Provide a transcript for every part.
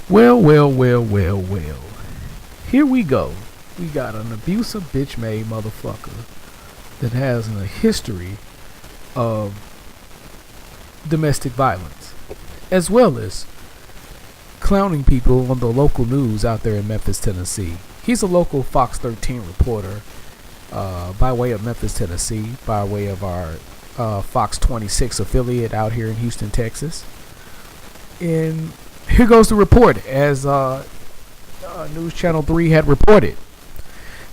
Well. Here we go. We got an abusive bitch made motherfucker that has a history of domestic violence, as well as clowning people on the local news out there in Memphis, Tennessee. He's a local Fox 13 reporter by way of Memphis, Tennessee, by way of our Fox 26 affiliate out here in Houston, Texas. And here goes the report, as News Channel 3 had reported.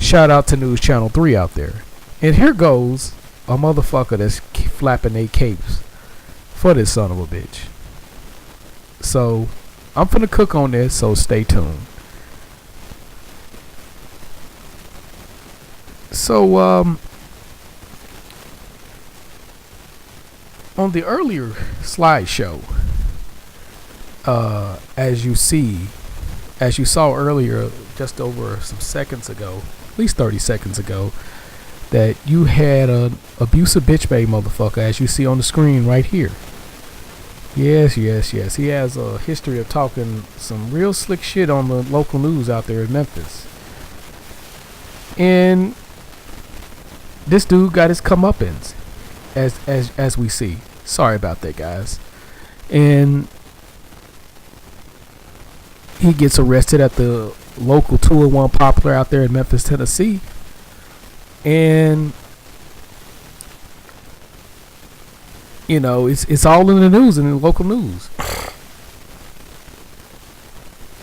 Shout out to News Channel 3 out there. And here goes a motherfucker that's flapping their capes for this son of a bitch. So I'm finna cook on this, so stay tuned. So on the earlier slideshow, as you saw earlier, just over some seconds ago, at least 30 seconds ago, that you had an abusive bitch made motherfucker, as you see on the screen right here. Yes. He has a history of talking some real slick shit on the local news out there in Memphis. And this dude got his comeuppance, as we see. Sorry about that, guys. And he gets arrested at the local 201 Popular out there in Memphis, Tennessee. And you know, it's all in the news and in the local news.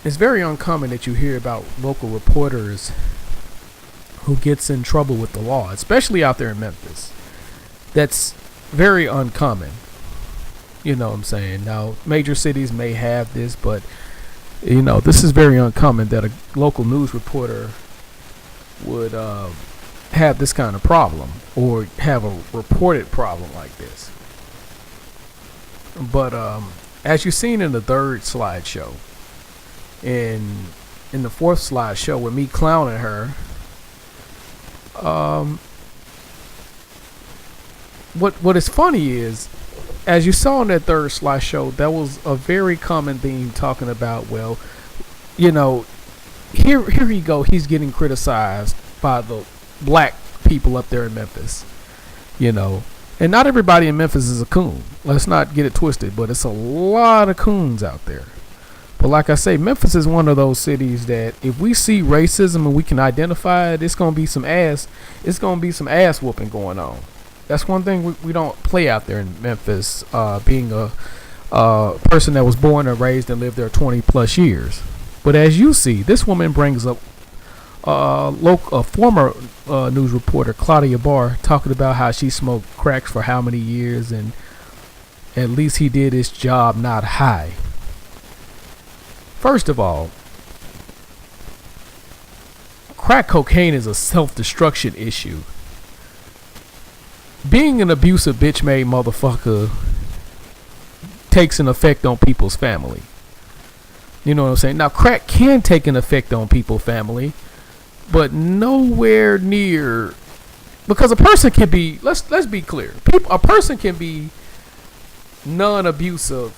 It's very uncommon that you hear about local reporters who gets in trouble with the law, especially out there in Memphis. That's very uncommon. You know what I'm saying? Now, major cities may have this, but you know, this is very uncommon that a local news reporter would have this kind of problem or have a reported problem like this. But as you've seen in the third slideshow, in the fourth slideshow with me clowning her, what is funny is, as you saw in that third slideshow, that was a very common theme talking about, well, you know, here you go, he's getting criticized by the black people up there in Memphis, you know. And not everybody in Memphis is a coon. Let's not get it twisted, but it's a lot of coons out there. But like I say, Memphis is one of those cities that if we see racism and we can identify it, it's gonna be some ass whooping going on. That's one thing we don't play out there in Memphis, being a person that was born and raised and lived there 20 plus years. But as you see, this woman brings up a former news reporter, Claudia Barr, talking about how she smoked crack for how many years, and at least he did his job not high. First of all, crack cocaine is a self-destruction issue. Being an abusive bitch made motherfucker takes an effect on people's family. You know what I'm saying? Now, crack can take an effect on people's family, but nowhere near, because a person can be, let's be clear, a person can be non-abusive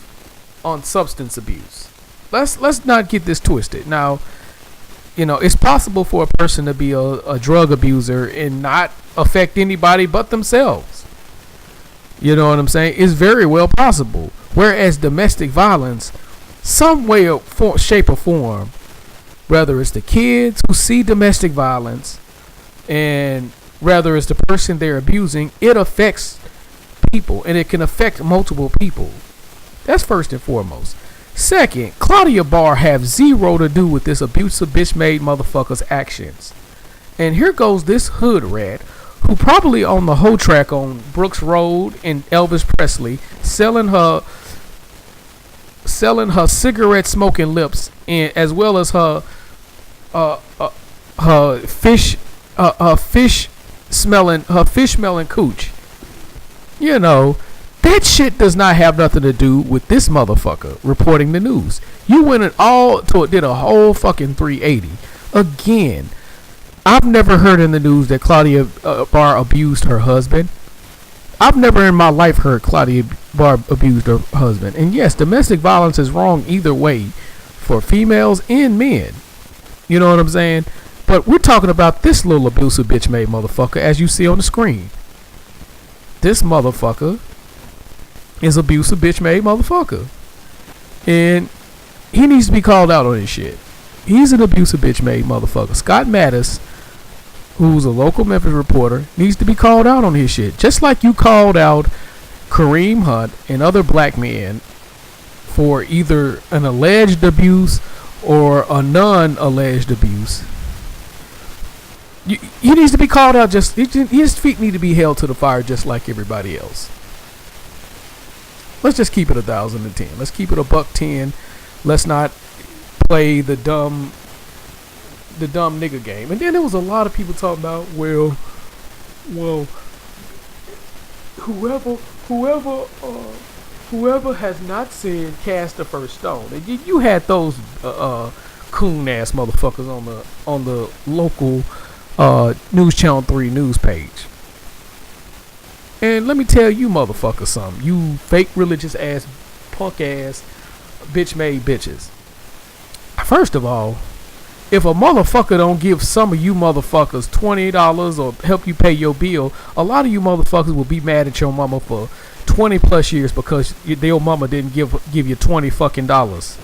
on substance abuse. Let's not get this twisted. Now, you know, it's possible for a person to be a drug abuser and not affect anybody but themselves. You know what I'm saying? It's very well possible. Whereas domestic violence, some way or shape or form, whether it's the kids who see domestic violence and whether it's the person they're abusing, it affects people, and it can affect multiple people. That's first and foremost. Second, Claudia Barr have zero to do with this abusive bitch made motherfucker's actions. And here goes this hood rat who probably owned the whole track on Brooks Road in Elvis Presley, selling her cigarette smoking lips, and as well as her fish smelling cooch. You know, that shit does not have nothing to do with this motherfucker reporting the news. You went did a whole fucking 380. Again, I've never heard in the news that Claudia Barr abused her husband. I've never in my life heard Claudia Barr abused her husband. And yes, domestic violence is wrong either way for females and men. You know what I'm saying? But we're talking about this little abusive bitch made motherfucker, as you see on the screen. This motherfucker is abusive bitch made motherfucker. And he needs to be called out on his shit. He's an abusive bitch made motherfucker. Scott Mattis, who's a local Memphis reporter, needs to be called out on his shit. Just like you called out Kareem Hunt and other black men for either an alleged abuse or a non-alleged abuse. He needs to be called out. His feet need to be held to the fire just like everybody else. Let's just keep it 1,010. Let's keep it $110. Let's not play the dumb nigga game. And then there was a lot of people talking about, well, whoever has not sinned cast the first stone. And you had those coon ass motherfuckers on the local News Channel 3 news page. And let me tell you motherfuckers something. You fake religious ass, punk ass, bitch made bitches. First of all, if a motherfucker don't give some of you motherfuckers $20 or help you pay your bill, a lot of you motherfuckers will be mad at your mama for 20 plus years because your mama didn't give you $20 fucking dollars,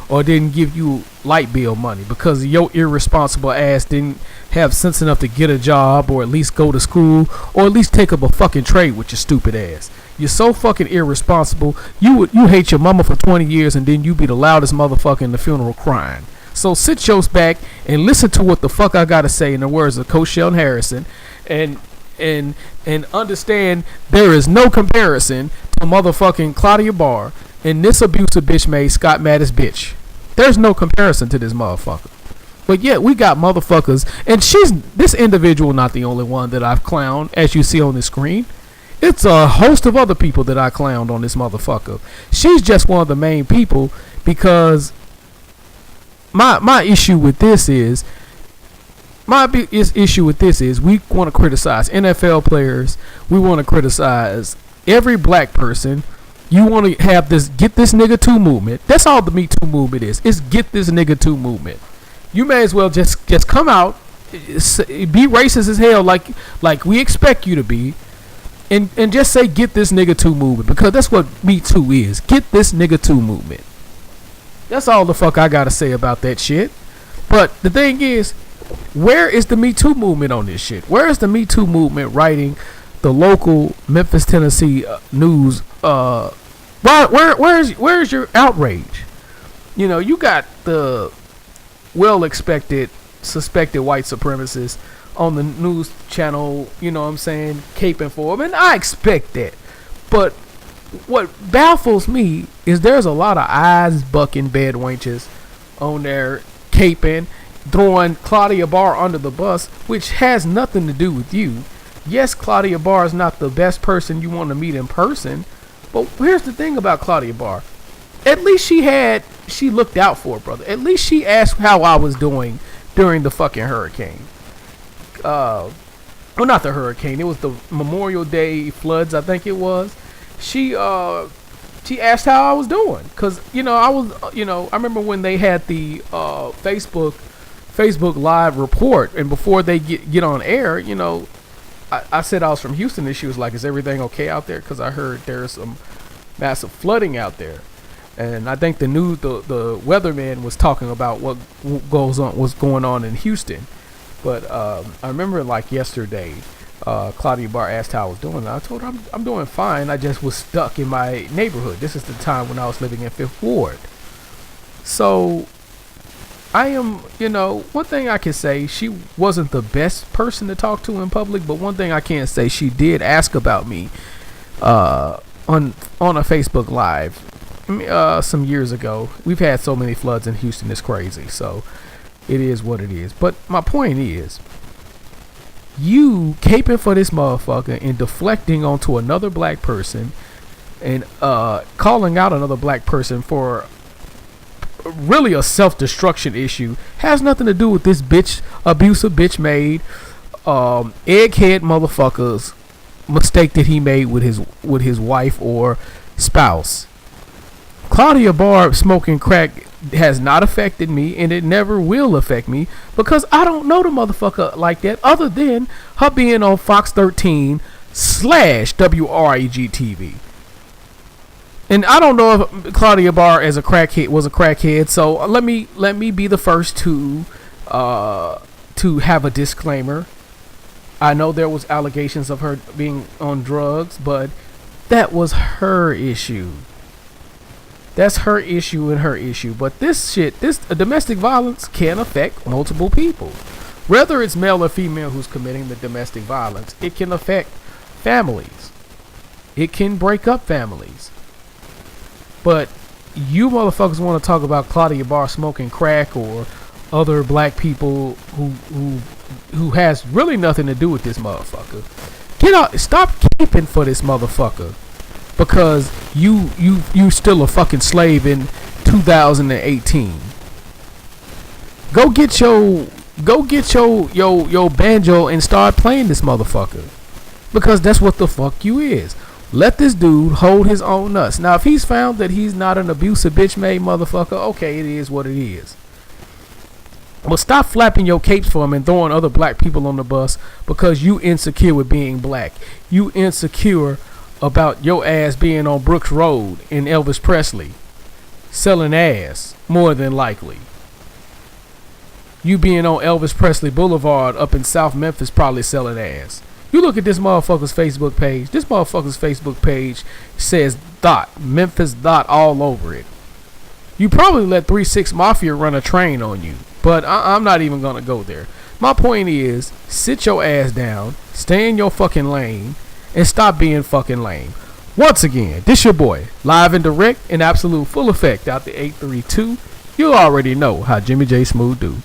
or didn't give you light bill money because your irresponsible ass didn't have sense enough to get a job or at least go to school or at least take up a fucking trade with your stupid ass. You're so fucking irresponsible. You hate your mama for 20 years and then you be the loudest motherfucker in the funeral crying. So sit your back and listen to what the fuck I gotta say in the words of Coach Sheldon Harrison, and understand there is no comparison to motherfucking Claudia Barr and this abusive bitch made Scott Mattis bitch. There's no comparison to this motherfucker. But yet we got motherfuckers, and this individual not the only one that I've clowned, as you see on the screen. It's a host of other people that I clowned on this motherfucker. She's just one of the main people because my issue with this is we want to criticize NFL players. We want to criticize every black person. You want to have this get this nigga too movement. That's all the Me Too movement is. It's get this nigga too movement. You may as well just come out, be racist as hell like we expect you to be, and just say get this nigga too movement, because that's what Me Too is. Get this nigga too movement. That's all the fuck I gotta say about that shit. But the thing is, where is the Me Too movement on this shit? Where is the Me Too movement writing the local Memphis, Tennessee news? Where's your outrage? You know, you got the suspected white supremacists on the news channel, you know what I'm saying, caping for them, and I expect that. But what baffles me is there's a lot of eyes bucking bed wenches on there caping, throwing Claudia Barr under the bus, which has nothing to do with you. Yes, Claudia Barr is not the best person you want to meet in person, but here's the thing about Claudia Barr. At least she looked out for it, brother. At least she asked how I was doing during the fucking hurricane. Well, not the hurricane. It was the Memorial Day floods, I think it was. She asked how I was doing, cause I remember when they had the Facebook Live report, and before they get on air, I said I was from Houston, and she was like, "Is everything okay out there?" Cause I heard there's some massive flooding out there. And I think the weatherman was talking about what's going on in Houston. But I remember like yesterday, Claudia Barr asked how I was doing. And I told her I'm doing fine. I just was stuck in my neighborhood. This is the time when I was living in 5th Ward. So I am, one thing I can say, she wasn't the best person to talk to in public. But one thing I can say, she did ask about me on a Facebook Live. Some years ago. We've had so many floods in Houston, it's crazy. So it is what it is. But my point is, you caping for this motherfucker and deflecting onto another black person and calling out another black person for really a self-destruction issue has nothing to do with this abusive bitch made egghead motherfucker's mistake that he made with his wife or spouse. Claudia Barr smoking crack has not affected me, and it never will affect me because I don't know the motherfucker like that, other than her being on Fox 13 / WREG TV. And I don't know if Claudia Barr as a crackhead was a crackhead, so let me be the first to have a disclaimer. I know there was allegations of her being on drugs, but that was her issue. That's her issue and her issue. But this domestic violence can affect multiple people. Whether it's male or female who's committing the domestic violence, it can affect families. It can break up families. But you motherfuckers want to talk about Claudia Barr smoking crack or other black people who has really nothing to do with this motherfucker. Get out! Stop camping for this motherfucker because you still a fucking slave in 2018. Go get your banjo and start playing this motherfucker because that's what the fuck you is. Let this dude hold his own nuts. Now, if he's found that he's not an abusive bitch-made motherfucker, okay, it is what it is. But stop flapping your capes for him and throwing other black people on the bus because you insecure with being black. You insecure about your ass being on Brooks Road in Elvis Presley selling ass, more than likely. You being on Elvis Presley Boulevard up in South Memphis probably selling ass. You look at this motherfucker's Facebook page. This motherfucker's Facebook page says Memphis all over it. You probably let 3-6 Mafia run a train on you. But I'm not even going to go there. My point is, sit your ass down, stay in your fucking lane, and stop being fucking lame. Once again, this your boy, live and direct, in absolute full effect out the 832. You already know how Jimmy J Smooth do.